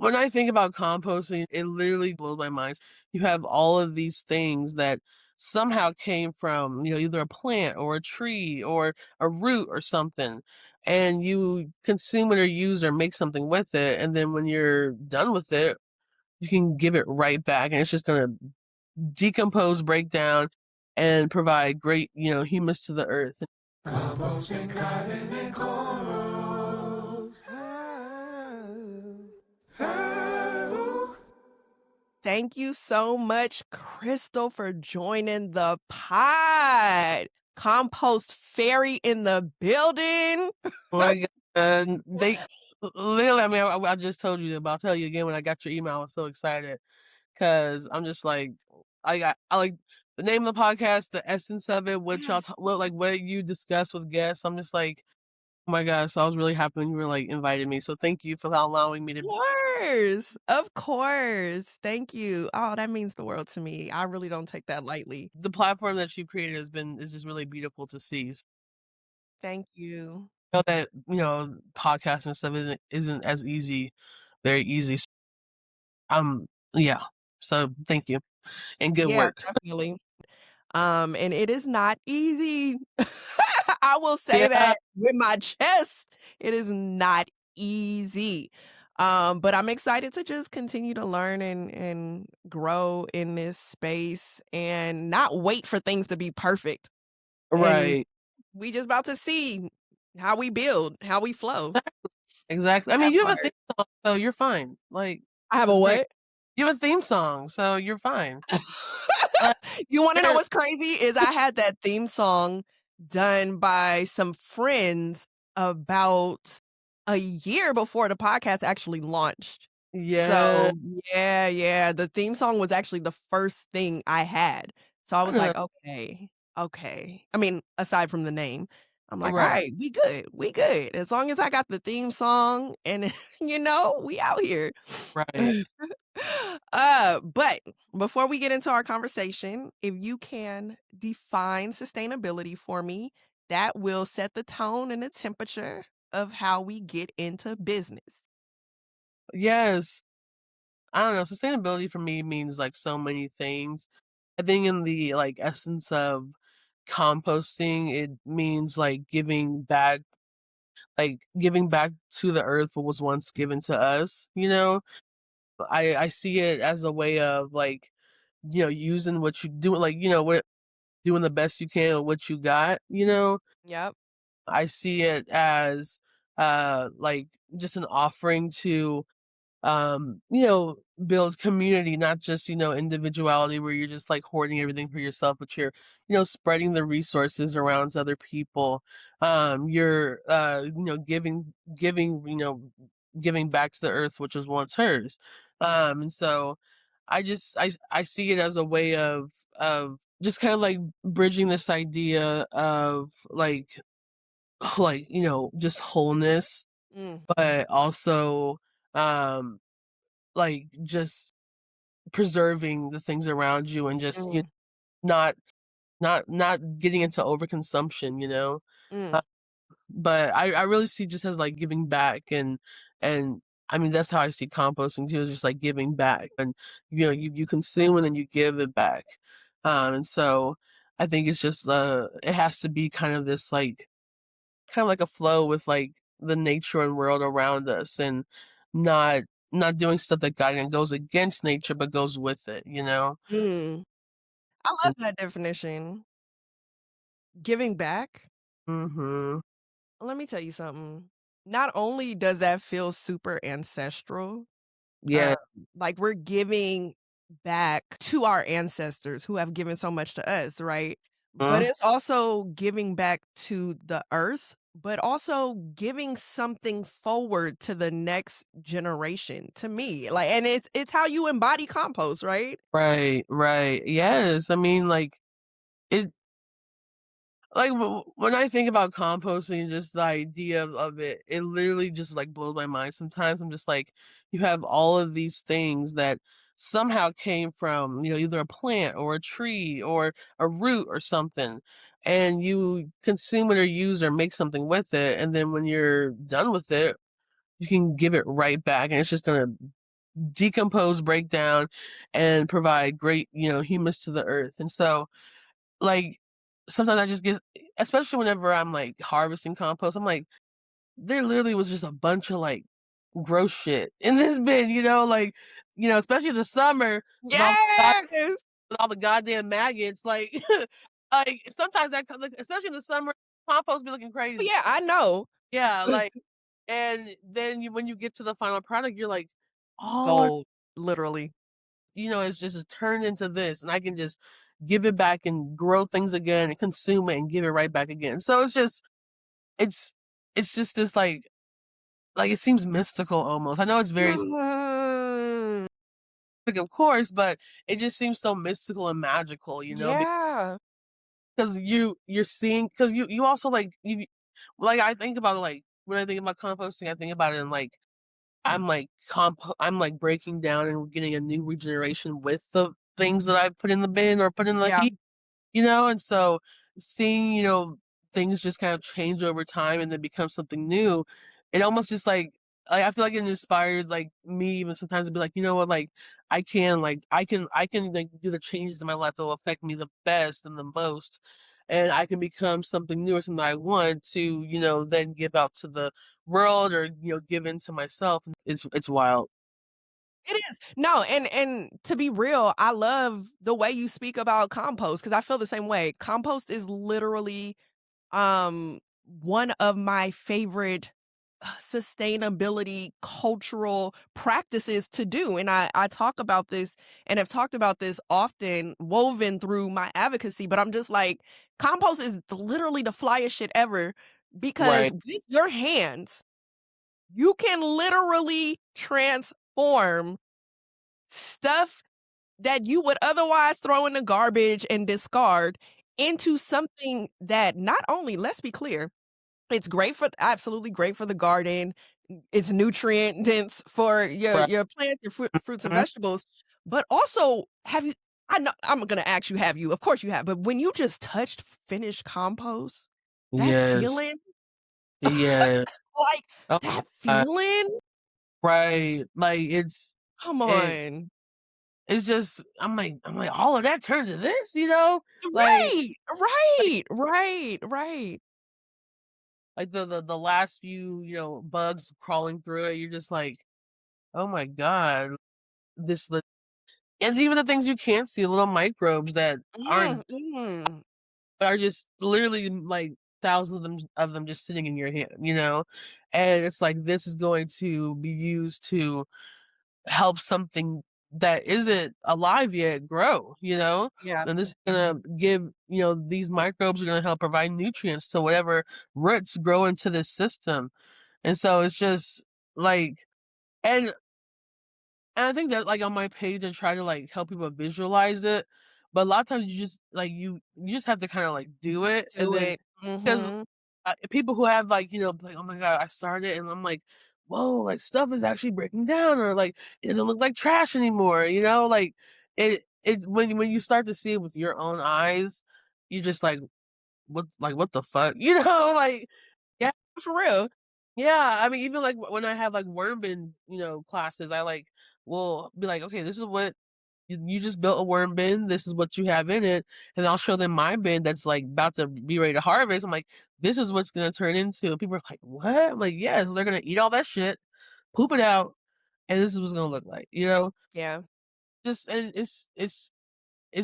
When I think about composting, it literally blows my mind. You have all of these things that somehow came from, either a plant or a tree or a root or something, and you consume it or use or make something with it, and then when you're done with it, you can give it right back, and it's just gonna decompose, break down, and provide great, humus to the earth. Composting, climbing, and cornrows. Thank you so much, Crystal, for joining the pod. Compost Fairy in the building. Like, they literally, I mean, I just told you, but I'll tell you again when I got your email, I was so excited because I'm just like, I like the name of the podcast, the essence of it, what y'all, what you discuss with guests. I'm just like, oh my gosh, so I was really happy when you were like invited me. So thank you for allowing me to. Of course. Thank you. Oh, that means the world to me. I really don't take that lightly. The platform that you created is just really beautiful to see. Thank you. Know that, podcasts and stuff isn't as easy, very easy. Yeah. So thank you and good Yeah, work. definitely. And it is not easy. I will say Yeah. that with my chest, it is not easy. But I'm excited to just continue to learn and grow in this space and not wait for things to be perfect. And Right. we just about to see how we build, how we flow. Exactly. I mean, That you have a part. theme song, so you're fine. Like, I have a that's great. what? You have a theme song, so you're fine. Like, You wanna know you're what's crazy is I had that theme song done by some friends about a year before the podcast actually launched. yeah. So, yeah, the theme song was actually the first thing I had. So I I was know. like, "Okay." I mean, aside from the name, I'm like, Right. "Alright, we good. As long as I got the theme song and, we out here." Right. But before we get into our conversation, if you can define sustainability for me, that will set the tone and the temperature of how we get into business. Yes. I don't know. Sustainability for me means like so many things. I think in the like essence of composting, it means giving back to the earth what was once given to us, I see it as a way of like, using what you do, like, what doing the best you can with what you got. Yep. I see it as like just an offering to build community, not just, individuality where you're just like hoarding everything for yourself, but you're, spreading the resources around to other people. You're, giving back to the earth, which was once hers. And so I see it as a way of just kind of like bridging this idea of like, just wholeness, Mm, but also, um, like, just preserving the things around you and just, mm, not not getting into overconsumption, mm, Uh, but I really see just as, like, giving back and I mean, that's how I see composting too, is just, like, giving back and, you consume and then you give it back. And so I think it's just, it has to be kind of like a flow with, like, the nature and world around us and not not doing stuff that kinda goes against nature, but goes with it? mm. I love And that definition. Giving back. mhm. Let me tell you something. Not only does that feel super ancestral, Yeah. um, like we're giving back to our ancestors who have given so much to us, right? But Mhm. it's also giving back to the earth, but also giving something forward to the next generation, to me. Like, and it's how you embody compost, right? Right, right. Yes, I mean, it when I think about composting, just the idea of it, it literally just, like, blows my mind sometimes. I'm just like, you have all of these things that somehow came from, either a plant or a tree or a root or something, and you consume it or use or make something with it, and then when you're done with it, you can give it right back, and it's just gonna decompose, break down, and provide great, humus to the earth. And so, like, sometimes I just get, especially whenever I'm like harvesting compost, I'm like, there literally was just a bunch of like gross shit in this bin, like, especially in the summer with Yes! all the goddamn maggots, like, like sometimes like, especially in the summer, compost be looking Oh, crazy. yeah, I know. Yeah, like, and then when you get to the final product, you're like, oh, Gold, literally. it's just turned into this, and I can just give it back and grow things again and consume it and give it right back again. So it's it's just this like it seems mystical almost. I know it's very Mm, specific, of course, but it just seems so mystical and magical, yeah. because you're seeing, because you also like I think about like when I think about composting, I think about it in like I'm like breaking down and getting a new regeneration with the things that I put in the bin or put in the Yeah. heat, and so seeing, things just kind of change over time and then become something new, it almost just like I feel like it inspires like me even sometimes to be like, you know what, like I can like do the changes in my life that will affect me the best and the most, and I can become something new or something I want to, then give out to the world or, give into myself. It's wild. It is. No, and to be real, I love the way you speak about compost because I feel the same way. Compost is literally one of my favorite sustainability cultural practices to do, and I talk about this and have talked about this often woven through my advocacy, but I'm just like compost is literally the flyest shit ever because Right. with your hands you can literally transform stuff that you would otherwise throw in the garbage and discard into something that not only, let's be clear, it's great for absolutely great for the garden, it's nutrient dense for Right. your plants, your fruits and Mhm. vegetables, but also have you I know I'm gonna ask you, have you? Of course you have, but when you just touched finished compost, that Yes. feeling, Yeah. like, Oh, that uh, feeling? right. Like Come it on. it's just I'm like all of that turned to this, Like Right, like right, right, right. like the last few, bugs crawling through it, you're just like, "Oh my god." This the And even the things you can't see, little microbes that Mm, aren't mm. are just literally like thousands of them just sitting in your hand, And it's like this is going to be used to help something that isn't alive yet grow, Yeah. And this is gonna give, these microbes are gonna help provide nutrients to whatever roots grow into this system. And so it's just like, and and I think that like on my page I try to like help people visualize it, but a lot of times you just like you just have to kind of like do it, and Do then it. because Mhm. people who have like, like, oh my god, I started and I'm like, whoa, like stuff is actually breaking down, or like it doesn't look like trash anymore, like it's when you start to see it with your own eyes, you're just like what the fuck, like yeah. For real. Yeah, I mean, even, like, when I have, like, worm bin, classes, I, like, will be like, "Okay, this is what you just built a worm bin, this is what you have in it," and I'll show them my bin that's, like, about to be ready to harvest. I'm like, "This is what's gonna turn into," and people are like, "What?" I'm like, "Yes, they're gonna eat all that shit, poop it out, and this is what it's gonna look like," Yeah. Just and it's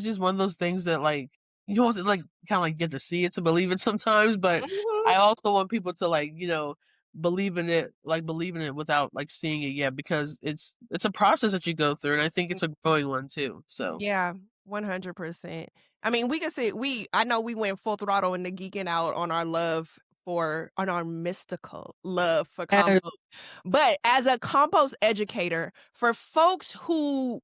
just one of those things that, like, you almost, like, kinda, like, get to see it to believe it sometimes, but Mhm. I also want people to, like, believe in it without, like, seeing it yet, because it's a process that you go through, and I think it's a growing one too, so. Yeah, 100%. I mean, we can say I know we went full throttle into geeking out on our on our mystical love for And compost. But as a compost educator, for folks who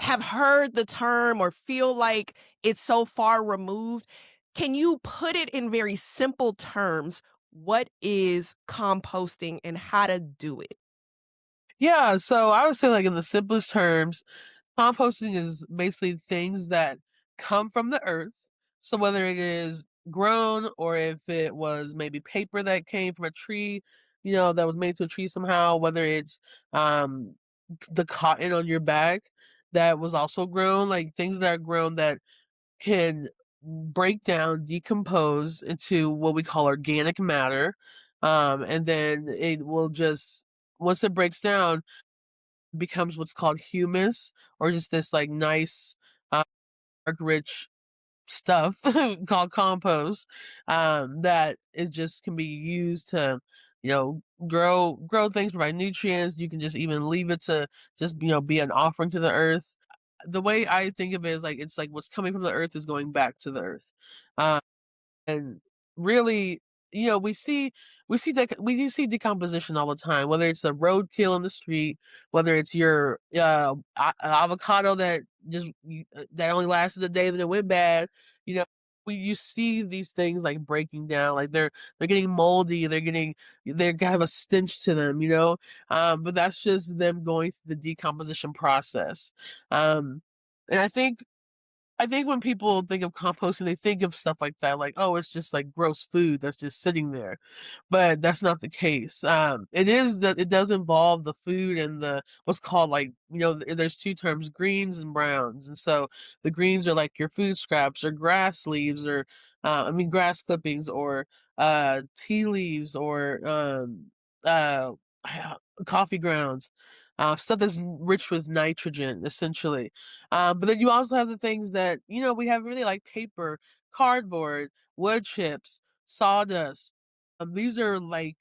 have heard the term or feel like it's so far removed, can you put it in very simple terms? What is composting and how to do it? yeah, so I would say, like, in the simplest terms, composting is basically things that come from the earth. So whether it is grown or if it was maybe paper that came from a tree, that was made to a tree somehow, whether it's the cotton on your back that was also grown, like things that are grown that can break down, decompose into what we call organic matter. And then it will just, once it breaks down, becomes what's called humus, or just this like nice, dark, rich stuff called compost, that is just can be used to, grow things, provide nutrients. You can just even leave it to just, be an offering to the earth. The way I think of it is like, it's like what's coming from the earth is going back to the earth. Uh, and really, we do see decomposition all the time, whether it's a roadkill in the street, whether it's your avocado that that only lasted a day, then it went bad. You know, you see these things like breaking down, like they're getting moldy, they have a stench to them, but that's just them going through the decomposition process. Um, and I think when people think of composting, they think of stuff like that, like, oh, it's just like gross food that's just sitting there. But that's not the case. It is that it does involve the food and the what's called like, there's two terms, greens and browns. And so the greens are like your food scraps or grass leaves or grass clippings or tea leaves or uh coffee grounds. Stuff that's rich with nitrogen, essentially. But then you also have the things that, we have really like paper, cardboard, wood chips, sawdust. These are like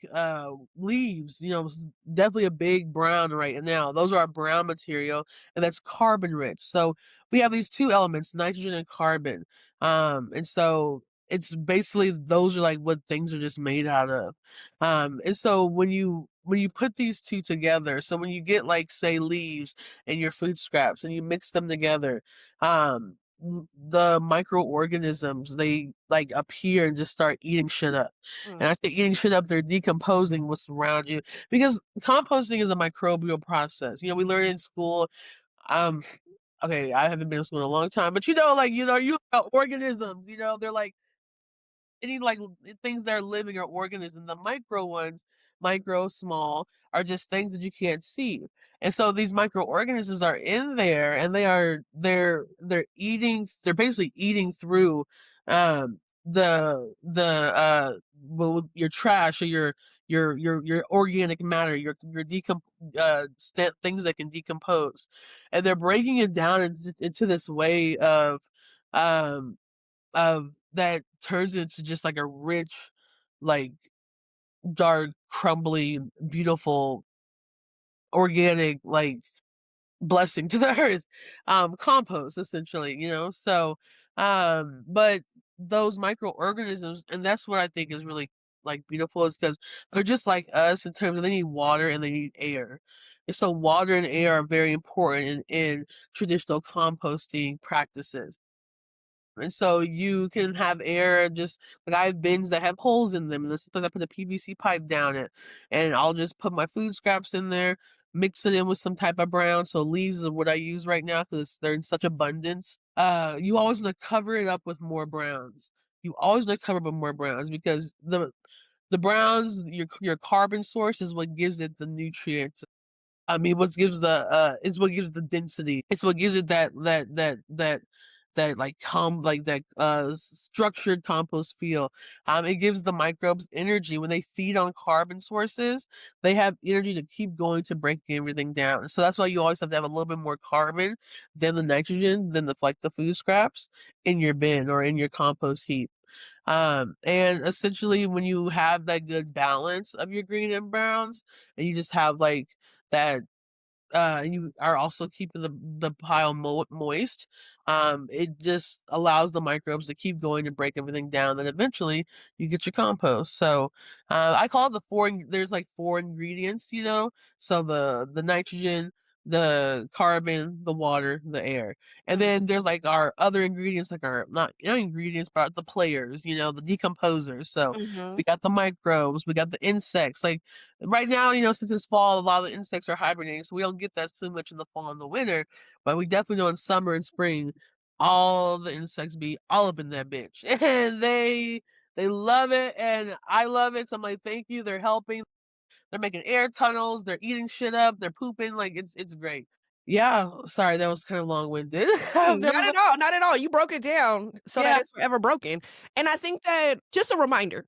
leaves, definitely a big brown right now. Those are our brown material, and that's carbon rich. So we have these two elements, nitrogen and carbon. And so it's basically those are like what things are just made out of. And so when you put these two together, so when you get like say leaves and your food scraps and you mix them together, the microorganisms, they like appear and just start eating shit up. And Mm. I think eating shit up, they're decomposing what's around you, because composting is a microbial process. We learn in school. Um, okay, I haven't been in school in a long time, but like you organisms. They're like any like things that are living or organisms. The micro ones, micro, small, are just things that you can't see. And so these microorganisms are in there, and they're eating. They're basically eating through your trash or your organic matter, your things that can decompose, and they're breaking it down into this way um that turns into just like a rich, like dark, crumbly, beautiful, organic, like blessing to the earth. Compost essentially, So but those microorganisms, and that's what I think is really like beautiful, is because they're just like us in terms of they need water and they need air. And so water and air are very important in traditional composting practices. And so you can have air, just like I have bins that have holes in them, and sometimes I put a PVC pipe down it, and I'll just put my food scraps in there, mix it in with some type of brown. So leaves are what I use right now because they're in such abundance. You always want to cover it up with more browns. You always want to cover it with more browns, because the browns, your carbon source, is what gives it the nutrients. I mean, it's what gives the density. It's what gives it that like that structured compost feel. It gives the microbes energy when they feed on carbon sources. They have energy to keep going to break everything down. So that's why you always have to have a little bit more carbon than the nitrogen, than the food scraps in your bin or in your compost heap. And essentially when you have that good balance of your green and browns, and you just have like that, you are also keeping the pile moist. It just allows the microbes to keep going to break everything down, and eventually you get your compost. So I call it there's like four ingredients, So the nitrogen, the carbon, the water, the air. And Mm. then there's like our other ingredients, like our not ingredients, but the players, the decomposers. So Mhm. we got the microbes, we got the insects. Like right now, since it's fall, a lot of the insects are hibernating, so we don't get that too much in the fall and the winter. But we definitely know in summer and spring, all the insects be all up in that bitch, and they love it, and I love it. So I'm like, thank you, they're helping. they're making air tunnels, they're eating shit up, they're pooping, like, it's great. Yeah, sorry, that was kinda long-winded. There Not was a at all, not at all. You broke it down so that yeah, it's forever broken. And I think that just a reminder,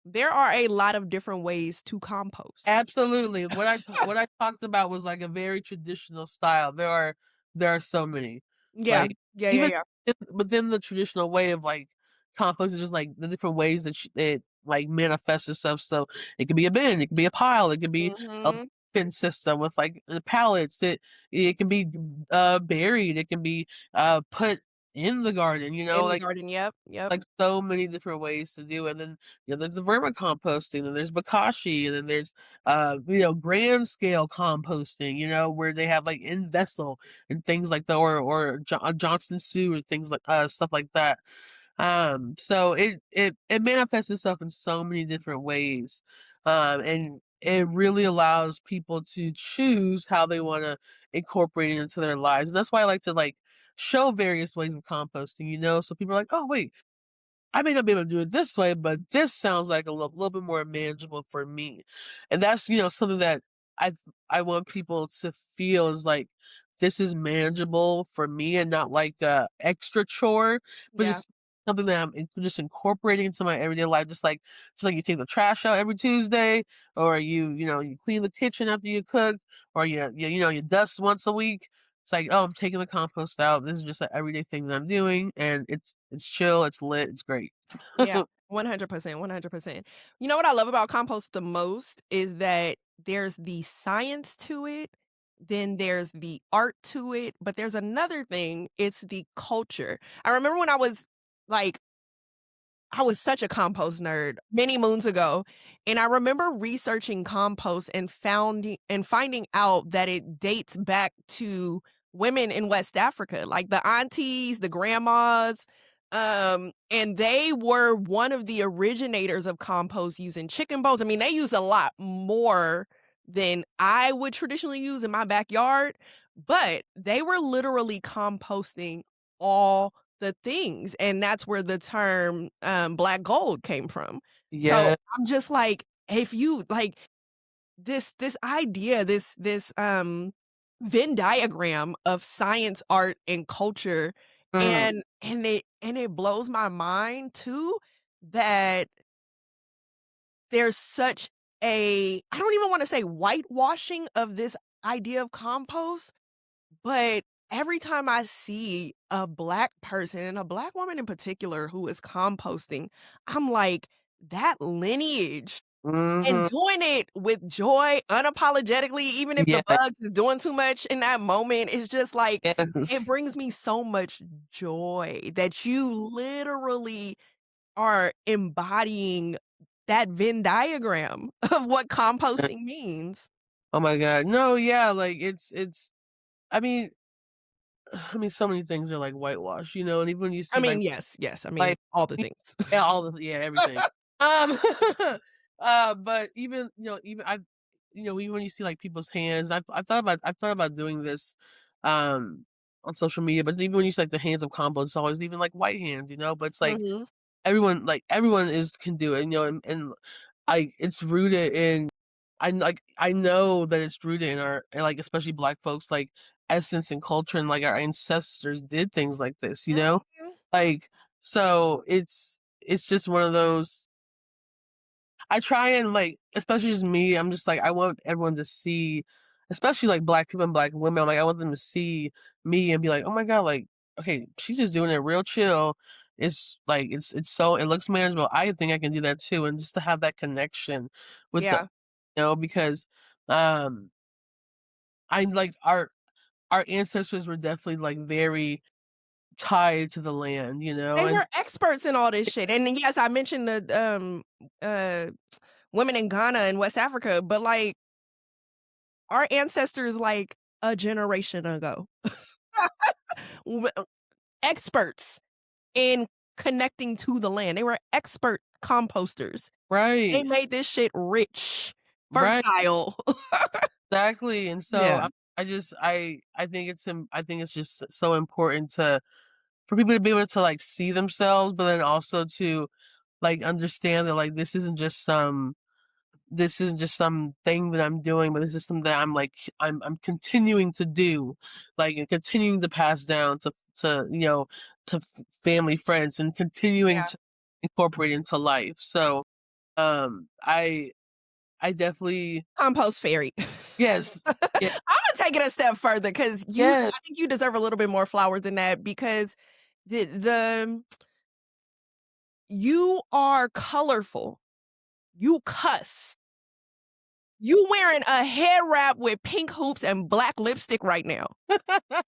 there are a lot of different ways to compost. absolutely. What I talked about was, like, a very traditional style. There are so many. Yeah. Like, Yeah, yeah, even yeah. within the traditional way of, like, compost is just, like, the different ways that it, like, manifests itself. So, it could be a bin, it could be a pile, it could be a Mhm. bin system with, like, the pallets. It can be, buried, it can be, put in the garden, In the like garden, yep, yep. like, so many different ways to do it, and then, there's the vermicomposting, and there's bokashi, and then there's, grand scale composting, where they have, like, in vessel and things like that, or Johnson Su or things like stuff like that. So it manifests itself in so many different ways, and it really allows people to choose how they wanna incorporate it into their lives, and that's why I like to, like, show various ways of composting, so people are like, "Oh, wait, I may not be able to do it this way, but this sounds like a little bit more manageable for me." And that's, something that I I want people to feel is like this is manageable for me and not like a extra chore, but Yeah, just something that just incorporating into my everyday life, just like you take the trash out every Tuesday, or you clean the kitchen after you cook, or you dust once a week. It's like, "Oh, I'm taking the compost out. This is just an everyday thing that I'm doing, and it's chill, it's lit, it's great." yeah. 100%, 100%. You know what I love about compost the most is that there's the science to it, then there's the art to it, but there's another thing, it's the culture. I remember when like I was such a compost nerd many moons ago, and I remember researching compost and finding out that it dates back to women in West Africa, like the aunties, the grandmas, and they were one of the originators of compost using chicken bones. I mean, they use a lot more than I would traditionally use in my backyard, but they were literally composting all the things, and that's where the term, black gold came from. So, Yeah, I'm just like, if you like, this idea, this Venn diagram of science, art, and culture, mhm, and it blows my mind too that there's such I don't even wanna say whitewashing of this idea of compost, but every time I see a Black person, and a Black woman in particular, who is composting, I'm like, "That lineage," and mhm, doing it with joy, unapologetically, even if the yeah, bugs is doing too much in that moment, it's just like, it yes, brings me so much joy that you literally are embodying that Venn diagram of what composting means. oh my god, no, yeah, like, it's I mean so many things are, like, whitewash, and even when you I see, mean, yes, yes, I mean, like, all the pe things. yeah, everything. Um, but even when you see, like, people's hands, I've thought about doing this, um, on social media, but even when you see, like, the hands of compost, it's always even, like, white hands, but it's like Mhm. everyone is can do it, and it's rooted in I know that it's rooted in like, especially Black folks, like, essence and culture, and, like, our ancestors did things like this, you know? Mhm. Like, so it's just one of those I try and, like, especially just me, I'm just like, I want everyone to see, especially, like, Black people and Black women, I'm like, I want them to see me and be like, "Oh my god, like, okay, she's just doing it real chill. It's like, it looks manageable. I think I can do that too," and just to have that connection with the Yeah. because, um, I like our ancestors were definitely, like, very tied to the land, They and were experts in all this shit, and then, yes, I mentioned uh, women in Ghana and West Africa, but, like, our ancestors, like, a generation ago, w experts in connecting to the land. They were expert composters. They right, made this shit rich, right. fertile. Exactly, and so Yeah. I think it's just so important for people to be able to, like, see themselves, but then also to, like, understand that, like, this isn't just some this isn't just some thing that I'm doing, but this is something that I'm continuing to do, like, and continuing to pass down to family, friends, and continuing Yeah. to incorporate into life. So, I definitely Compost Fairy. yes, I'm yeah, gonna take it a step further because yes, I think you deserve a little bit more flowers than that because the you are colorful. You cuss. You wearing a head wrap with pink hoops and black lipstick right now.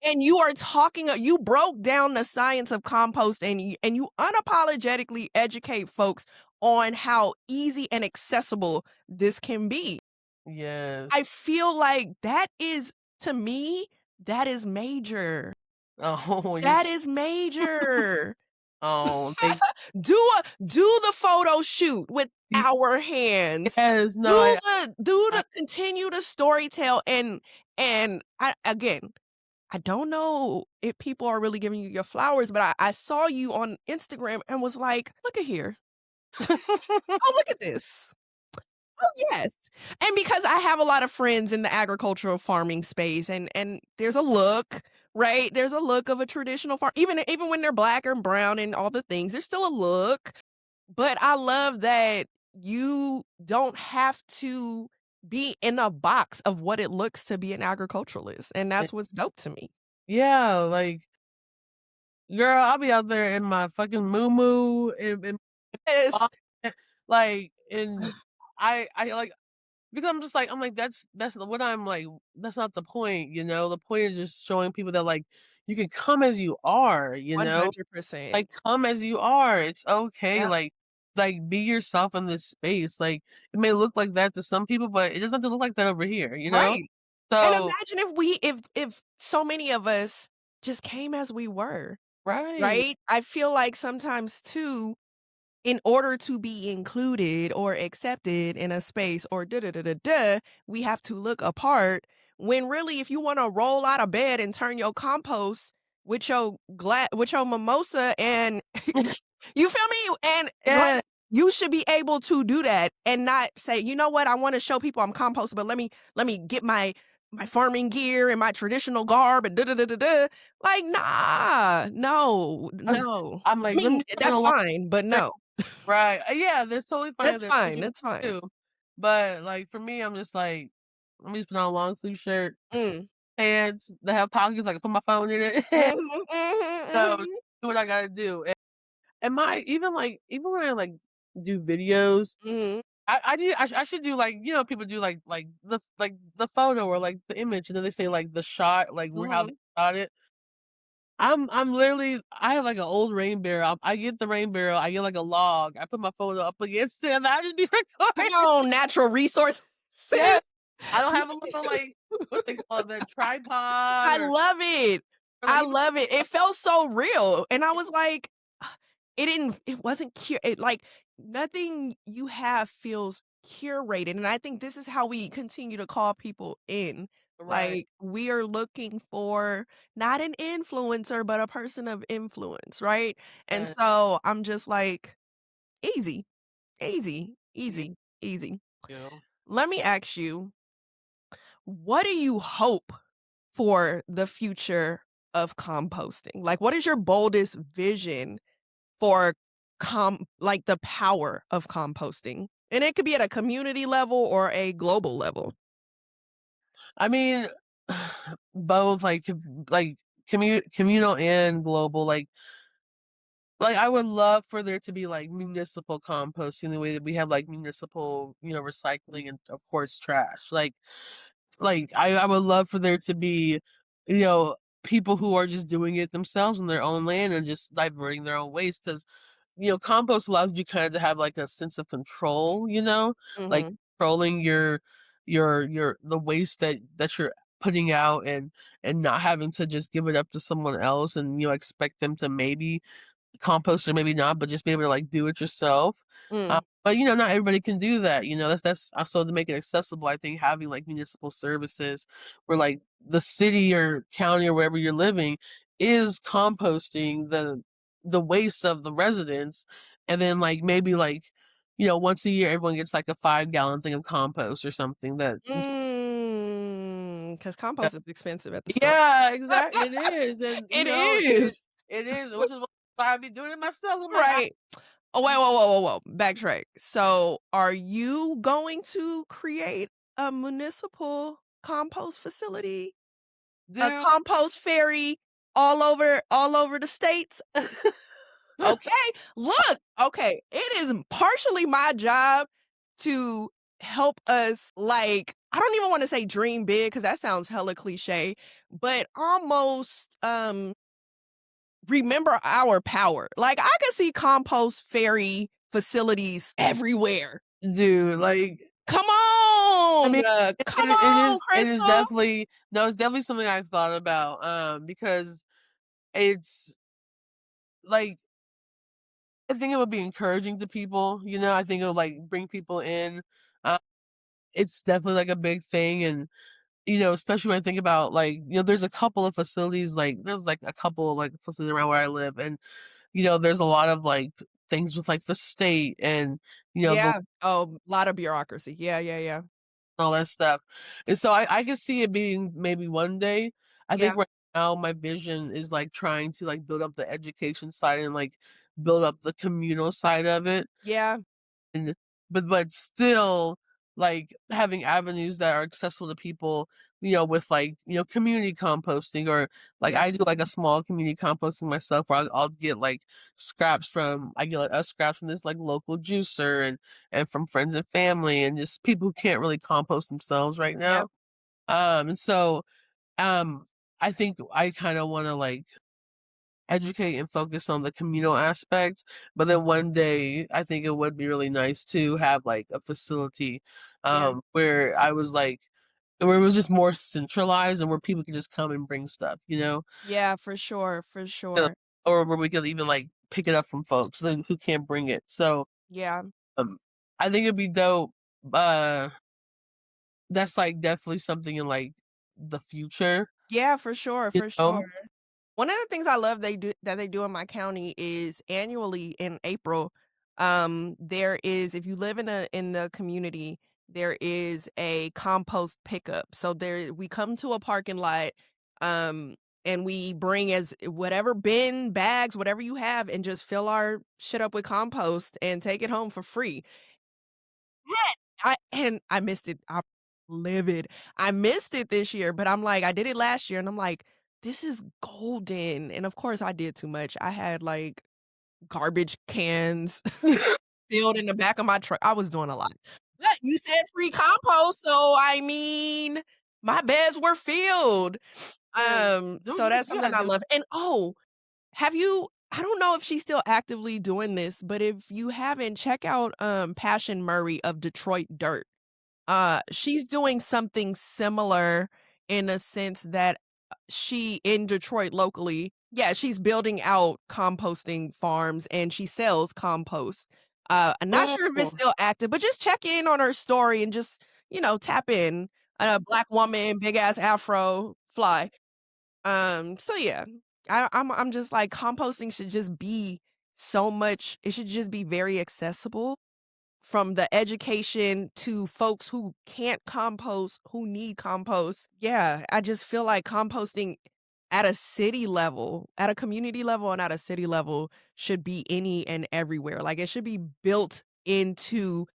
And you are talking you broke down the science of compost and you unapologetically educate folks on how easy and accessible this can be. yes. I feel like that is to me, that is major. Oh, you're That s is major. oh, thank Do the photo shoot with you. our hands. Yes, no, Do I the continue to story tell and I again, I don't know if people are really giving you your flowers, but I saw you on Instagram and was like, "Look at here. Oh, look at this. Oh, yes." And because I have a lot of friends in the agricultural farming space and there's a look, right? There's a look of a traditional farm even when they're black or brown and all the things, there's still a look. But I love that you don't have to be in a box of what it looks to be an agriculturalist, and that's what's dope to me. yeah, like, girl, I'll be out there in my fucking muumuu and Yes. like, and I like because I'm like, that's what I'm like, that's not the point, you know? The point is just showing people that, like, you can come as you are, you know? 100%. Like, come as you are. It's okay. Yep. Like be yourself in this space. Like, it may look like that to some people, but it doesn't have to look like that over here, you know? Right. And So imagine if we if so many of us just came as we were, right. right? I feel like sometimes too, in order to be included or accepted in a space or da da da da da, we have to look apart. When really, if you want to roll out of bed and turn your compost with your mimosa and you feel me, and like Yeah. you should be able to do that and not say, you know what, I want to show people I'm composting, but let me get my farming gear and my traditional garb and da da da da da. Like, nah, no, no. I'm I like, let mean, me put that's along fine, but no. right. Yeah, there's totally fine That's there some fine, people that's fine. too. But like for me, I'm just like, let me just put on a long sleeve shirt, Mm. pants that have pockets, I can put my phone in it. Mhm, mhm, So mhm, do what I gotta do. And my even when I like do videos, mhm, I should do like people do like the photo or like the image and then they say like the shot like where how they mhm. shot it. I'm literally I have like an old rain barrel. I get the rain barrel, I get like a log, I put my photo up against it and I just be Come recording. on, natural resource Yeah. sis. I don't have a little like what they call it, the tripod I love it. or like I even love it. It felt so real, and I was like, it wasn't like, nothing you have feels curated, and I think this is how we continue to call people in. right. Like, we are looking for not an influencer, but a person of influence, right? And Uh, so, I'm just like, easy, easy, yeah, easy, easy. you know. Let me ask you, what do you hope for the future of composting? Like, what is your boldest vision for like the power of composting? And it could be at a community level or a global level. I mean, both like communal and global. Like I would love for there to be like municipal composting the way that we have like municipal, recycling and of course trash. Like I would love for there to be, you know, people who are just doing it themselves on their own land and just diverting their own waste because compost allows you kind of to have like a sense of control, like Mhm. controlling your the waste that you're putting out and not having to just give it up to someone else and expect them to maybe compost or maybe not, but just be able to like do it yourself. Mm. But not everybody can do that. That's also to make it accessible. I think having like municipal services where like the city or county or wherever you're living is composting the waste of the residents, and then like maybe like once a year, everyone gets like a 5-gallon thing of compost or something that. Because compost is expensive at the store. Yeah, exactly. It is, and It it is. it is, which is why I be doing it myself. I'm like, Right. Oh, wait, whoa, whoa, whoa, whoa, backtrack. So, are you going to create a municipal compost facility? A dude. compost fairy all over the states? Okay, look, okay, it is partially my job to help us, like, I don't even wanna say dream big because that sounds hella cliche, but almost, remember our power. Like, I can see compost fairy facilities everywhere. Dude, like, I mean, Come on, it is Crystal. definitely no, it's definitely something I've thought about, because it's like, I think it would be encouraging to people, I think it would, like, bring people in. uh, it's definitely, like, a big thing, and, especially when I think about, like, there's a couple of facilities, like, there's, like, a couple, like, facilities around where I live, and, there's a lot of, like, things with, like, the state and, the Yeah. Oh, lot of bureaucracy. Yeah, yeah, yeah. all that stuff. And so I could see it being maybe one day. I Yeah. think right now my vision is like trying to like build up the education side and like build up the communal side of it. Yeah. And but still like having avenues that are accessible to people, with like, community composting or like Yeah. I do like a small community composting myself where I'll get like I get like us scraps from this like local juicer and from friends and family and just people who can't really compost themselves right Yep. now. And so um I think I kind of want to like educate and focus on the communal aspect. But then one day, I think it would be really nice to have like a facility, Yeah. where I was like, where it was just more centralized and where people could just come and bring stuff, Yeah, for sure, for Uh, sure. or where we could even like pick it up from folks who can't bring it. So, Yeah. um, I think it'd be dope. Uh, that's like definitely something in like the future, Yeah, for sure, you for sure. know? One of the things I love they do in my county is annually in April, there is if you live in the community, there is a compost pickup. So there we come to a parking lot, um, and we bring as whatever bin, bags, whatever you have, and just fill our shit up with compost and take it home for free. I missed it. I'm livid. I missed it this year, but I'm like, I did it last year and I'm like, this is golden. And of course I did too much. I had like garbage cans filled in the back of my truck. I was doing a lot. But you said free compost, so I mean, my beds were filled. Dude, So that's you gotta something I do. love. And oh, have you I don't know if she's still actively doing this, but if you haven't, check out Passion Murray of Detroit Dirt. She's doing something similar in a sense that she in Detroit locally, yeah, she's building out composting farms and she sells compost. I'm not sure if it's Oh. still active, but just check in on her story and just, tap in. A black woman, big ass afro, fly. So yeah, I'm just like composting should just be so much. It should just be very accessible from the education to folks who can't compost, who need compost. Yeah, I just feel like composting at a city level, at a community level, and at a city level should be any and everywhere. Like it should be built into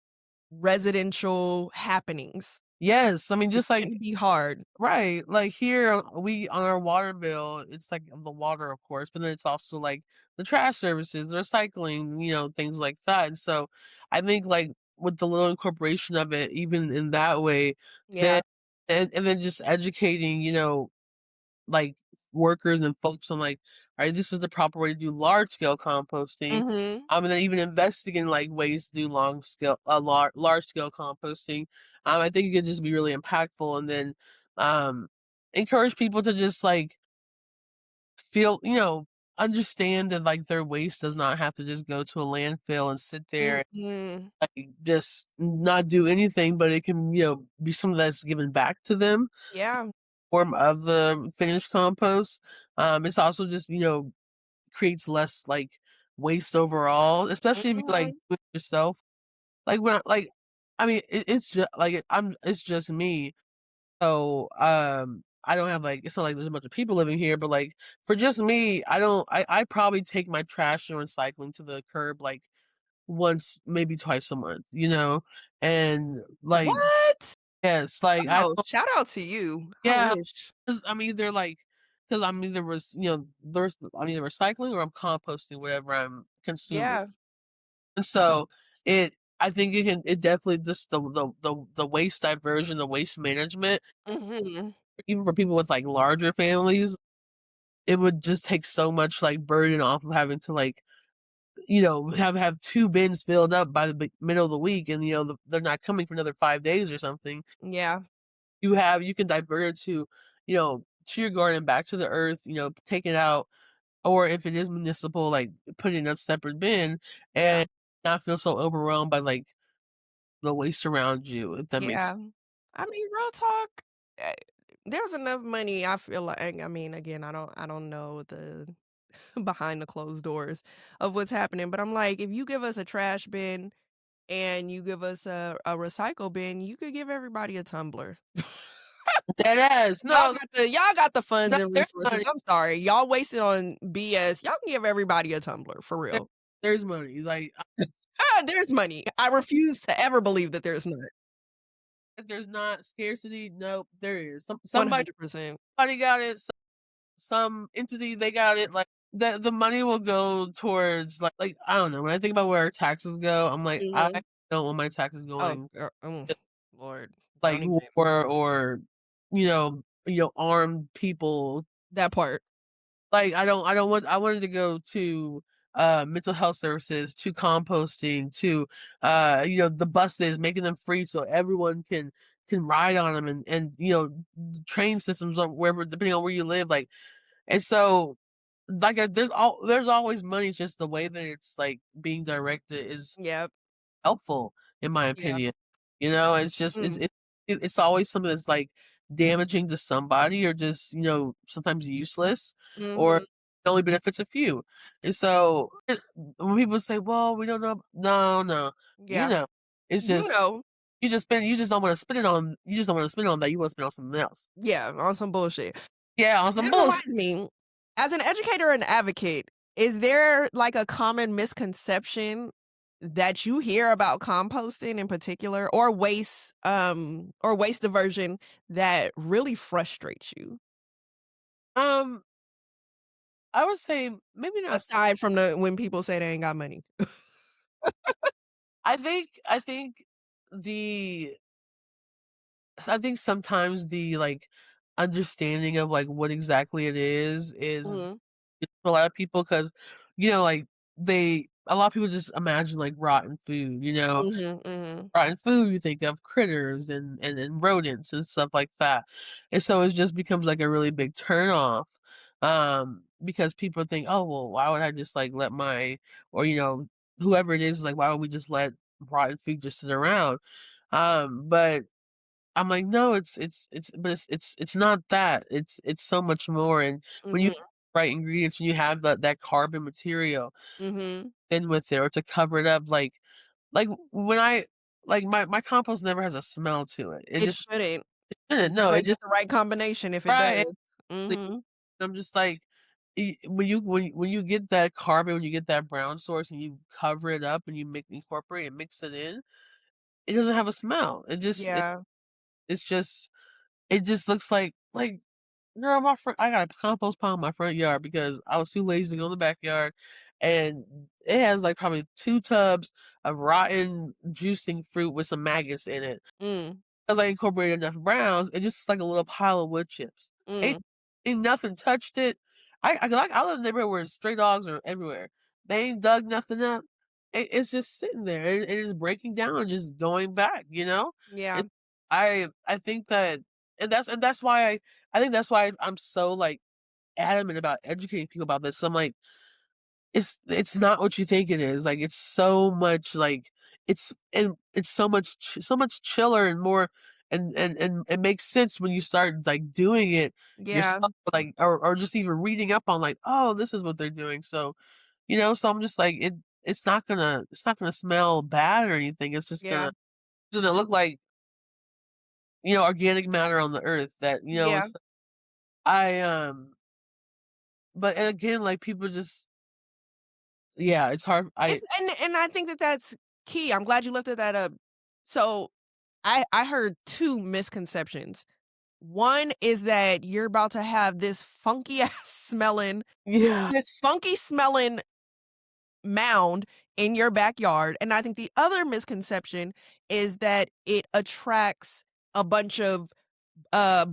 residential happenings. Yes, I mean, It just like shouldn't be hard. right, like, here, we on our water bill, it's, like, the water, of course, but then it's also, like, the trash services, the recycling, things like that, and so, I think, like, with the little incorporation of it, even in that way, Yeah. then and then just educating, like, workers and folks on, like, "Alright, this is the proper way to do large scale composting." Mhm. And then even investing in, like, ways to do large scale composting. I think it could just be really impactful and then, um, encourage people to just, like, feel understand that, like, their waste does not have to just go to a landfill and sit there, Mhm. like, just not do anything, but it can, be something that's given back to them Yeah. form of the finished compost. It's also just, creates less, like, waste overall, especially if you, like, Mhm. do it yourself. like, when like, I mean, it's just like, it's just me. So, I don't have, like, it's not like there's a bunch of people living here, but, like, for just me, I probably take my trash and recycling to the curb, like, once, maybe twice a month, you know? And, like, What? yes, like, I Oh, don't shout out to you. I yeah, wish. 'cause I'm either, like, 'cause I'm either I'm either recycling or I'm composting whatever I'm consuming. Yeah. And so, I think it definitely just the waste diversion, the waste management, Mhm. even for people with, like, larger families, it would just take so much, like, burden off of having to, like, have 2 bins filled up by the middle of the week and, they're not coming for another 5 days or something. Yeah. You can divert it to your garden, back to the earth, take it out, or if it is municipal, like, put it in a separate bin Yeah. and not feel so overwhelmed by, like, the waste around you, if that makes Yeah. I mean, real talk, eh, there's enough money, I feel like I mean, again, I don't know the behind the closed doors of what's happening, but I'm like, if you give us a trash bin and you give us a recycle bin, you could give everybody a tumbler. Dead ass. Y'all got the No, funds and there's resources. money. I'm sorry. Y'all wasted on BS. Y'all can give everybody a tumbler, for There real. there's money, like, There's money. I refuse to ever believe that there's not. if there's not scarcity, nope, there is. Somebody 100%. got it, some entity, they got it, like, the money will go towards, I don't know, when I think about where our taxes go, I'm like, I Mhm. don't want my taxes Oh, going girl, to, Lord, like, don't even war or, armed people. that part. Like, I wanted to go to, mental health services, to composting, to, the buses, making them free so everyone can ride on them and, the train systems on wherever depending on where you live, like, and so, there's always money, it's just the way that it's, like, being directed is Yep. helpful, in my Yeah. opinion. It's just Mm. it's always something that's, like, damaging to somebody or just, sometimes useless or Mhm. it only benefits a few. And so, when people say, "Well, we don't know," no, no, you Yeah. know, it's You just know. you just don't wanna spend it on you just don't wanna spend it on that, you wanna spend it on something else. Yeah, on some bullshit. Yeah, on some That bullshit. reminds me, as an educator and advocate, is there like a common misconception that you hear about composting in particular or waste diversion that really frustrates you? Um, I would say maybe not. Aside from the when people say they ain't got money. I think the I think sometimes the, like, understanding of, like, what exactly it is Mhm. a lot of people 'cause, like, a lot of people just imagine, like, rotten food, Mhm, mhm. rotten food, you think of critters and rodents and stuff like that, and so it just becomes, like, a really big turn off, because people think, "Oh, well, why would I just, like, let my" or, whoever it is, like, "Why would we just let rotten food just sit around?" But I'm like, "No, it's not that, it's so much more," and when you Mhm, right ingredients, when you have that carbon material mhm. in with it or to cover it up, when I my compost never has a smell to it. It It just shouldn't. shouldn't, You no, gotta it get just the right combination if it right, does. exactly. Mhm. I'm just like, when you get that carbon, when you get that brown source and you cover it up and you incorporate and mix it in, it doesn't have a smell. Yeah. It's just it just looks like girl, I got a compost pile in my front yard because I was too lazy to go in the backyard, and it has, like, probably 2 tubs of rotten juicing fruit with some maggots in it. Mm, 'Cause I incorporated enough browns, it just looks like a little pile of wood chips. Ain't mm. ain't nothing touched it. I live in a neighborhood where stray dogs are everywhere. They ain't dug nothing up. It's just sitting there, and it's breaking down and just going back, you know? Yeah. It I think that and that's why I think that's why I'm so, like, adamant about educating people about this. I'm like, it's not what you think it is, like, it's so much, like it's so much chiller and more and it makes sense when you start, like, doing it Yeah. yourself, like or just even reading up on, like, "Oh, this is what they're doing," so, so I'm just like, it's not gonna smell bad or anything. It's just Yeah. gonna look like, organic matter on the earth that, Yeah. it's I, but again, like, people just yeah, it's hard. It's and I think that that's key. I'm glad you lifted that up. So, I heard 2 misconceptions. One is that you're about to have this funky ass smelling Yeah. this funky smelling mound in your backyard, and I think the other misconception is that it attracts a bunch of,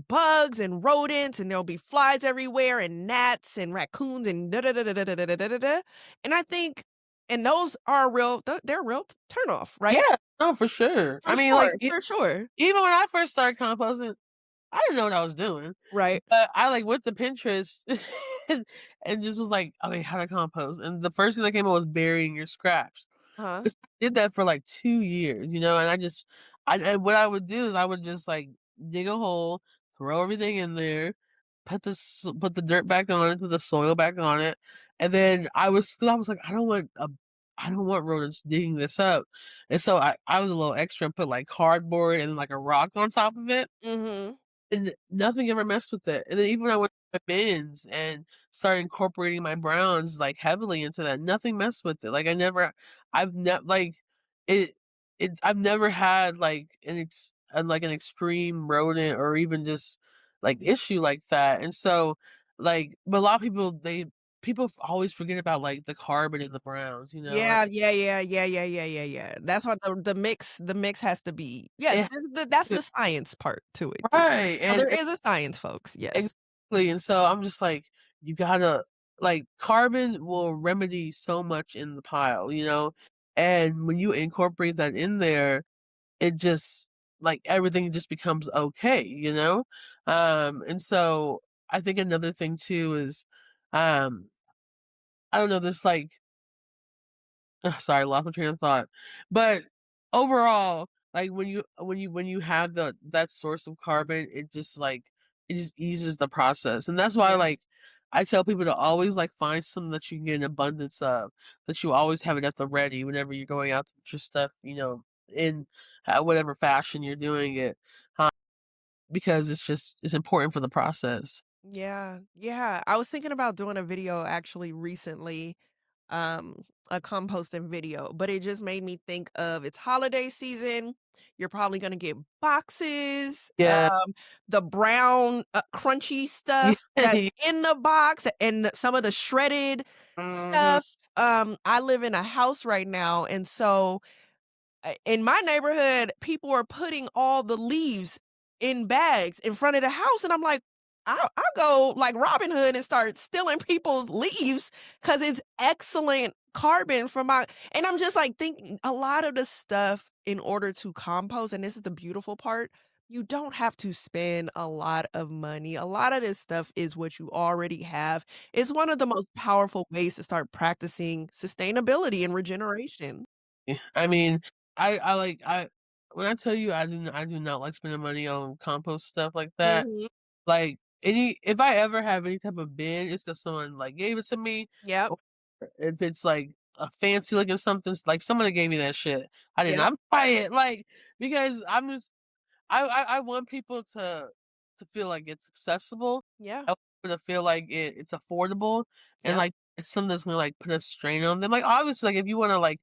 bugs and rodents, and there'll be flies everywhere and gnats and raccoons and da da da da da da da da da da, and I think and those are real they're a real turn off, right? Yeah, no, for sure. For I mean, like, sure, for sure. even when I first started composting, I didn't know what I was doing, Right. but I, like, went to Pinterest and just was like, "Okay, how to compost?" And the first thing that came up was burying your scraps. Uh-huh. 'Cause I did that for, like, 2 years, and and what I would do is I would just, like, dig a hole, throw everything in there, put the dirt back on it, put the soil back on it, and then I was like, I don't want rodents digging this up," and so I was a little extra and put, like, cardboard and, like, a rock on top of it. Mhm. And nothing ever messed with it, and then even when I went to my bins and started incorporating my browns, like, heavily into that, nothing messed with it, like, I've never like, it I've never had, like, an extreme rodent or even just, like, issue like that, and so, like but a lot of people always forget about, like, the carbon in the browns, Yeah, yeah, yeah, yeah, yeah, yeah, yeah, yeah. That's what the mix has to be yes, it that's the science part to it. right, So and there is a science, folks, yes. exactly, and so I'm just like, you gotta like, carbon will remedy so much in the pile, and when you incorporate that in there, it just like, everything just becomes okay, and so I think another thing too is, um, I don't know, there's like sorry, lost my train of thought. But overall, like when you have that source of carbon, it just eases the process. And that's why Yeah. like I tell people to always like find something that you can get an abundance of, that you always have it at the ready whenever you're going out to put your stuff, in whatever fashion you're doing it. Uh, because it's important for the process. Yeah, yeah. I was thinking about doing a video actually recently, um, a composting video, but it just made me think of it's holiday season. You're probably gonna get boxes, Yeah. the brown, crunchy stuff that's Yeah. in the box and some of the shredded Mhm. stuff. I live in a house right now, and so in my neighborhood, people are putting all the leaves in bags in front of the house, and I'm like, I'll go like Robin Hood and start stealing people's leaves because it's excellent carbon from my and I'm just like thinking a lot of the stuff in order to compost, and this is the beautiful part, you don't have to spend a lot of money. A lot of this stuff is what you already have. It's one of the most powerful ways to start practicing sustainability and regeneration. Yeah, I mean, I when I tell you I do not like spending money on compost stuff like that. Mhm. Like any if I ever have any type of bin, it's because someone like gave it to me, Yep. or if it's like a fancy looking something, like someone that gave me that shit. I did Yep. not buy it, like because I want people to feel like it's accessible. Yeah. I want people to feel like it's affordable and, Yep. like, it's something that's gonna, like, put a strain on them. Like, obviously, like, if you wanna, like,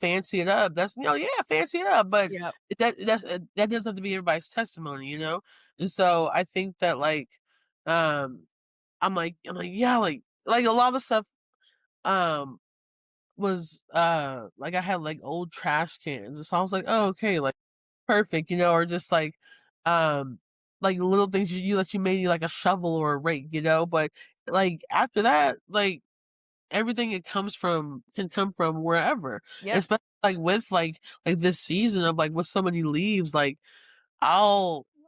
fancy it up, yeah, fancy it up, but Yep. that doesn't have to be everybody's testimony, And so I think that, like, um, yeah, like, a lot of the stuff, um, was, like, I had, like, old trash cans, and so I was like, "Oh, okay," like perfect, or just um, like little things that you may need like a shovel or a rake, but like after that, like everything it comes from can come from wherever. Yep. Especially like with like this season of like with so many leaves, like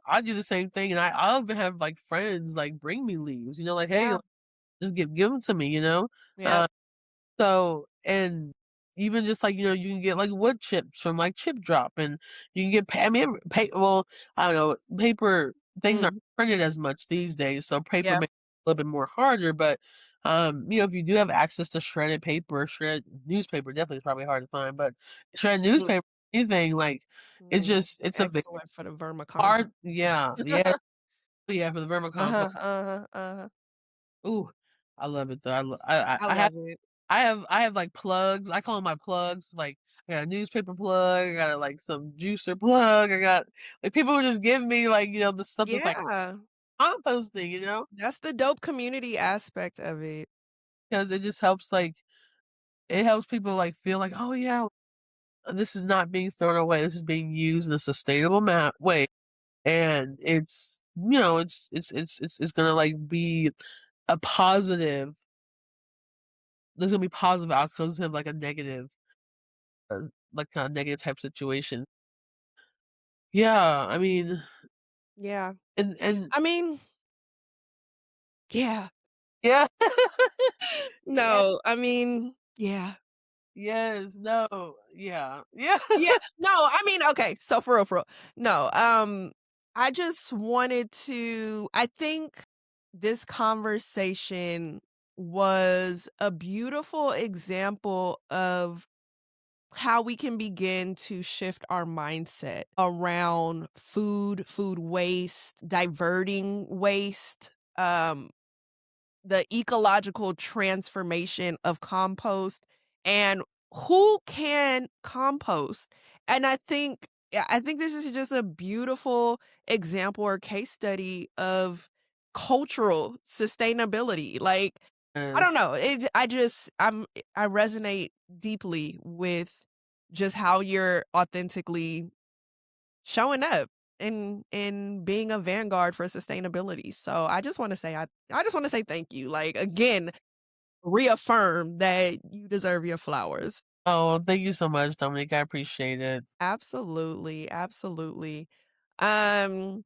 I do the same thing and I'll even have like friends like bring me leaves, like hey, Yeah. like, just give them to me. Yep. Uh, so and even just, like, you can get, like, wood chips from, like, Chip Drop, and you can get pa I mean, pa well, I don't know, paper things aren't Mm. printed as much these days, so paper Yep. makes little bit more harder, but, if you do have access to shredded paper, shredded newspaper, definitely is probably hard to find, but shredded Mhm. newspaper, anything, like, Mm, it's a very excellent for the vermicompost. hard. Yeah, yeah, for the vermicompost. Uh-huh, uh-huh, uh-huh. Ooh, I love it though. I love it. I have, like, plugs. I call them my plugs. Like, I got a newspaper plug, I got, like, some juicer plug, I got like, people would just give me, like, the stuff that's, like, Yeah, composting, that's the dope community aspect of it. because it just helps, like it helps people, like, feel like, "Oh, yeah, this is not being thrown away. This is being used in a sustainable way." And it's gonna, like, be a positive there's gonna be positive outcomes of, like, a negative like, kinda negative type situation. Yeah, I mean, Yeah. and I mean, yeah. yeah. Yeah, No, I mean, yeah. yes, no, yeah, yeah. Yeah, no, I mean, okay, so for real. No, I just wanted to I think this conversation was a beautiful example of how we can begin to shift our mindset around food waste, diverting waste, the ecological transformation of compost and who can compost. And I think yeah, I think this is just a beautiful example or case study of cultural sustainability. Like, I don't Yes, know. I resonate deeply with just how you're authentically showing up and being a vanguard for sustainability. So I just wanna say thank you. Like, again, reaffirm that you deserve your flowers. oh, thank you so much, Dominique, I appreciate it. Absolutely, absolutely. Um,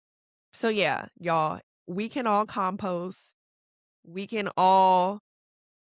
so yeah, y'all, we can all compost. We can all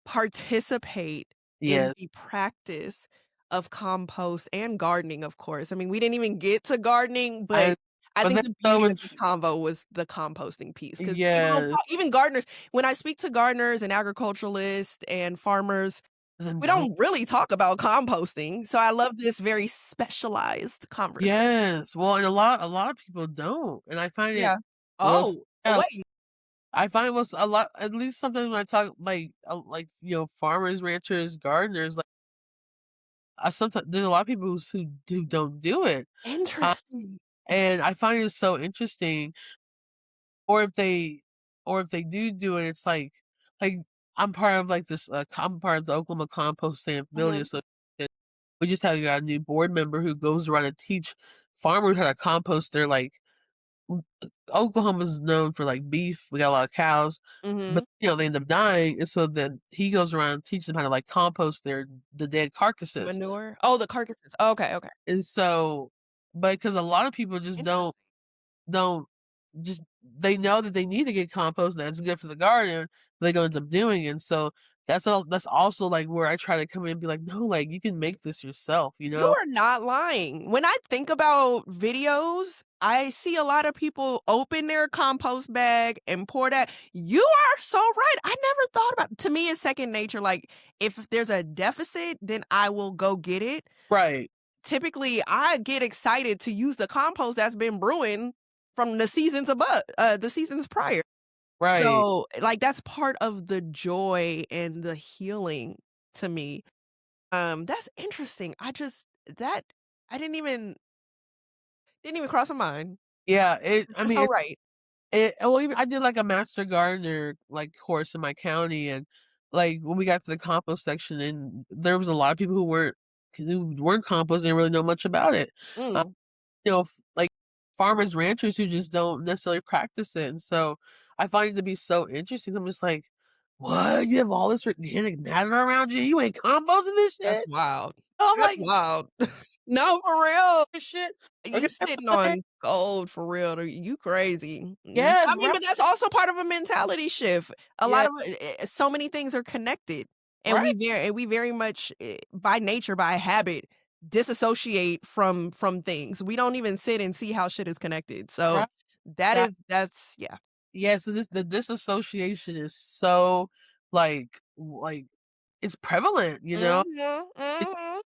participate in Yes, the practice of compost and gardening, of course. I mean, we didn't even get to gardening, but I I but think there's the so beauty of this much. convo was the composting piece because people don't Yes, talk even gardeners when I speak to gardeners and agriculturalists and farmers, and we don't don't really talk about composting, so I love this very specialized conversation. yes, well, and a lot of people don't, and I find it Yeah. well s Oh, yeah, wait. I find what's a lot at least sometimes when I talk, like, farmers, ranchers, gardeners, like, I sometimes there's a lot of people who don't do it, uh, Interesting. and I find it so interesting, or if they do it, it's like, I'm part of, like, I'm part of the Oklahoma Compost Family Mhm. Association. We just had got a new board member who goes around and teach farmers how to compost their, like Oklahoma's known for, like, beef, we got a lot of cows, but, Mhm. they end up dying, and so then he goes around and teaches them how to, like, compost the dead carcasses, Manure? Oh, the carcasses. Okay, okay. and so but because a lot of people just Interesting. don't just they know that they need to get compost, and that's good for the garden, but they don't end up doing it, and so that's also, like, where I try to come in and be like, "No, like, you can make this yourself," you You know? are not lying. When I think about videos, I see a lot of people open their compost bag and pour that. You are so right. I never thought about to me, it's second nature. Like, if there's a deficit, then I will go get it. Right, Typically, I get excited to use the compost that's been brewing from the seasons prior. right. So, like, that's part of the joy and the healing to me. That's interesting. That I didn't even cross my mind. Yeah, I You're mean, so right. well, even I did, like, a master gardener, like, course in my county, and, like, when we got to the compost section, and there was a lot of people who weren't composting, didn't really know much about it. Uh, Mm, like, farmers, ranchers who just don't necessarily practice it, and so I find it to be so interesting. I'm just like, "What? You have all this organic matter around you? You ain't composting this that's shit?" wild. I'm That's like, wild. No, for real. "This shit You organic sitting matter?" on gold for real. You crazy. Yes, I mean, right, but that's also part of a mentality shift. A lot yeah, of so many things are connected, and right, we very much by nature, by habit, disassociate from things. We don't even sit and see how shit is connected. So right. that's yeah. yeah, so the disassociation is so, like, it's prevalent, you know? Mhm, mhm.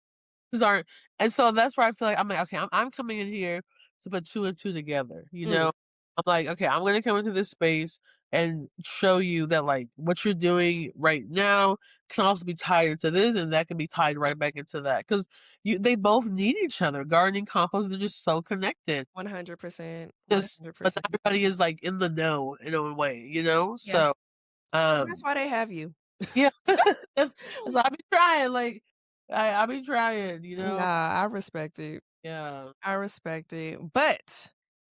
Aren't and so that's where I feel like I'm like, "Okay, I'm coming in here to put 2 and 2 together," you Mm, know? I'm like, "Okay, I'm gonna come into this space and show you that, like, what you're doing right now can also be tied into this, and that can be tied right back into that because they both need each other. Gardening, compost, they're just so connected. 100%, Just but 100%. not everybody is, like, in the know in a way, you know? Yeah, So, and that's um why they have you. yeah. That's that's why I be trying, like, I be trying, you know? Nah, I respect it. Yeah. I respect it, but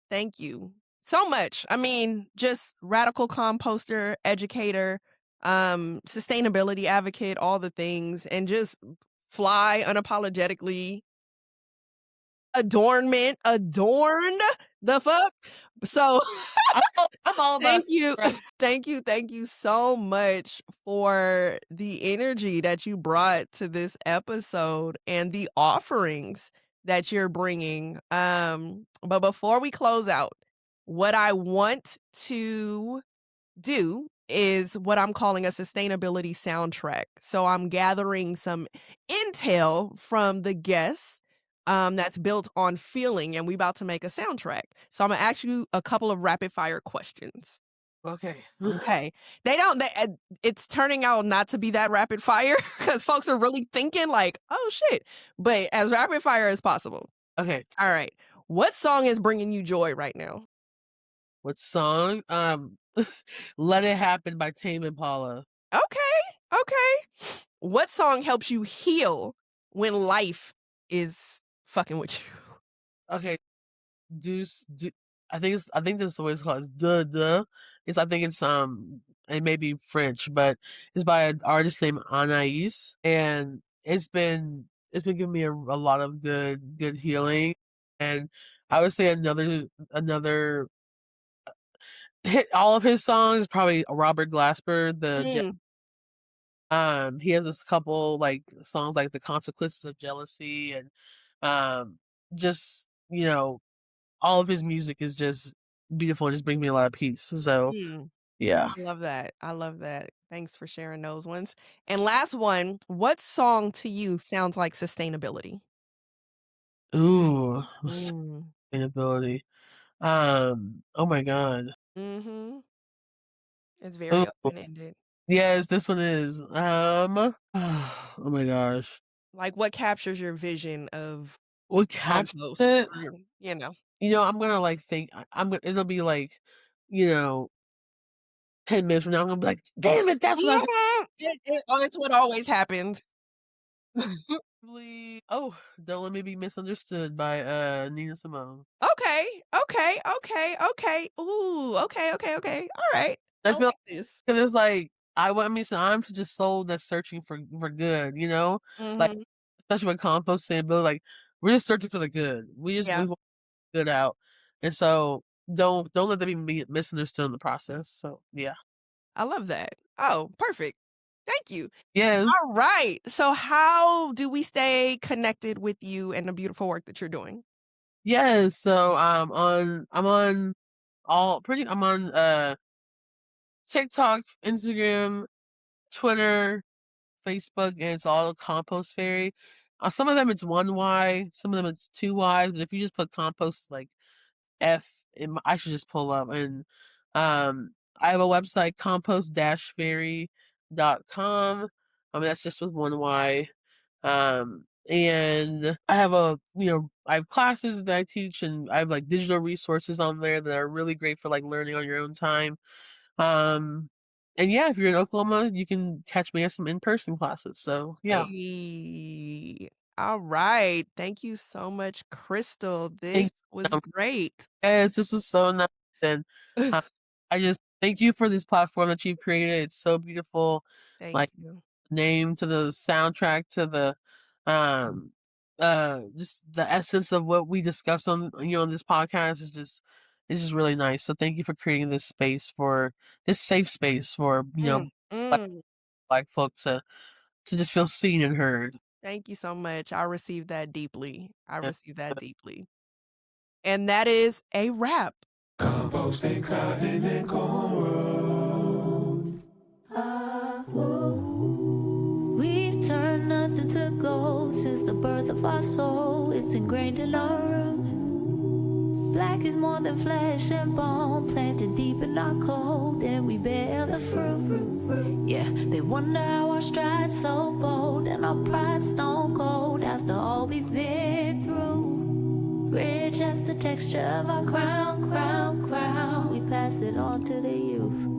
thank you so much. I mean, just radical composter, educator, sustainability advocate, all the things, and just fly unapologetically. Adornment, adorned, the fuck? So, I'm all about thank you, right. thank you so much for the energy that you brought to this episode and the offerings that you're bringing. But before we close out, what I want to do is what I'm calling a sustainability soundtrack. So I'm gathering some intel from the guests that's built on feeling, and we about to make a soundtrack. So I'm gonna ask you a couple of rapid fire questions. Okay. Okay. They don't they it's turning out not to be that rapid fire because folks are really thinking like, oh shit. But as rapid fire as possible. Okay. All right. What song is bringing you joy right now? What song? "Let It Happen" by Tame Impala. Okay. Okay. What song helps you heal when life is fucking with you? Okay, Deuce do I think this is the way it's called, it's "Duh Duh." I think it may be French, but it's by an artist named Anais, and it's been giving me a lot of good healing, and I would say another hit all of his songs, probably Robert Glasper, Mm, he has this couple, like, songs like The Consequences of Jealousy and, um, just, all of his music is just beautiful and just bring me a lot of peace, so, mm. yeah. I love that. I love that. Thanks for sharing those ones. And last one, what song to you sounds like sustainability? Ooh, Mm. sustainability. Oh my god. Mhm. It's Ooh, very open-ended. yes, this one is, oh my gosh. Like, what captures your vision of What captures compost it? or, you know? I'm gonna, like, think I'm gonna it'll be, like, you know, 10 minutes from now, I'm gonna be like, "Damn it, that's what I should." Mhm. It's what always happens. Probably "Don't Let Me Be Misunderstood" by, Nina Simone. Okay, okay, okay, okay. Ooh, okay, okay, okay. Alright. I I feel like this. 'cause it's like, I mean, so I'm such a soul that's searching for good, you know? Like, Mhm. especially with composting, but, like, we're just searching for the good. We Yeah, want good out, and so don't let them even be misunderstood in the process, so, yeah. I love that. Oh, perfect. Thank you. Yes. Alright. So how do we stay connected with you and the beautiful work that you're doing? Yes, so, I'm on, TikTok, Instagram, Twitter, Facebook, and it's all Compost Fairy. Some of them it's one Y, some of them it's two Ys, but if you just put compost like I should just pull up and I have a website compost-fairy.com. I mean that's just with one Y. And I have classes that I teach and I have like digital resources on there that are really great for like learning on your own time. Um, and yeah, if you're in Oklahoma, you can catch me at some in-person classes. So yeah, Hey. Alright. Thank you so much, Crystal. thank This was you. great. Yes, this was so nice. And uh, I just thank you for this platform that you've created. It's so beautiful. Thank Like you. name to the soundtrack to the um just the essence of what we discuss on this podcast is just really nice. So thank you for creating this space for this safe space for Mm, black, mm. black folks to just feel seen and heard. Thank you so much. I received that deeply. I Yeah. received that deeply. And that is a wrap. Composting, cotton, and cornrows. We've turned nothing to gold since the birth of our soul. It's ingrained in our room. Black is more than flesh and bone, planted deep in our code, and we bear the fruit. Yeah, they wonder how our stride's so bold, and our pride stone cold after all we've been through. Rich as the texture of our crown, crown, crown. We pass it on to the youth.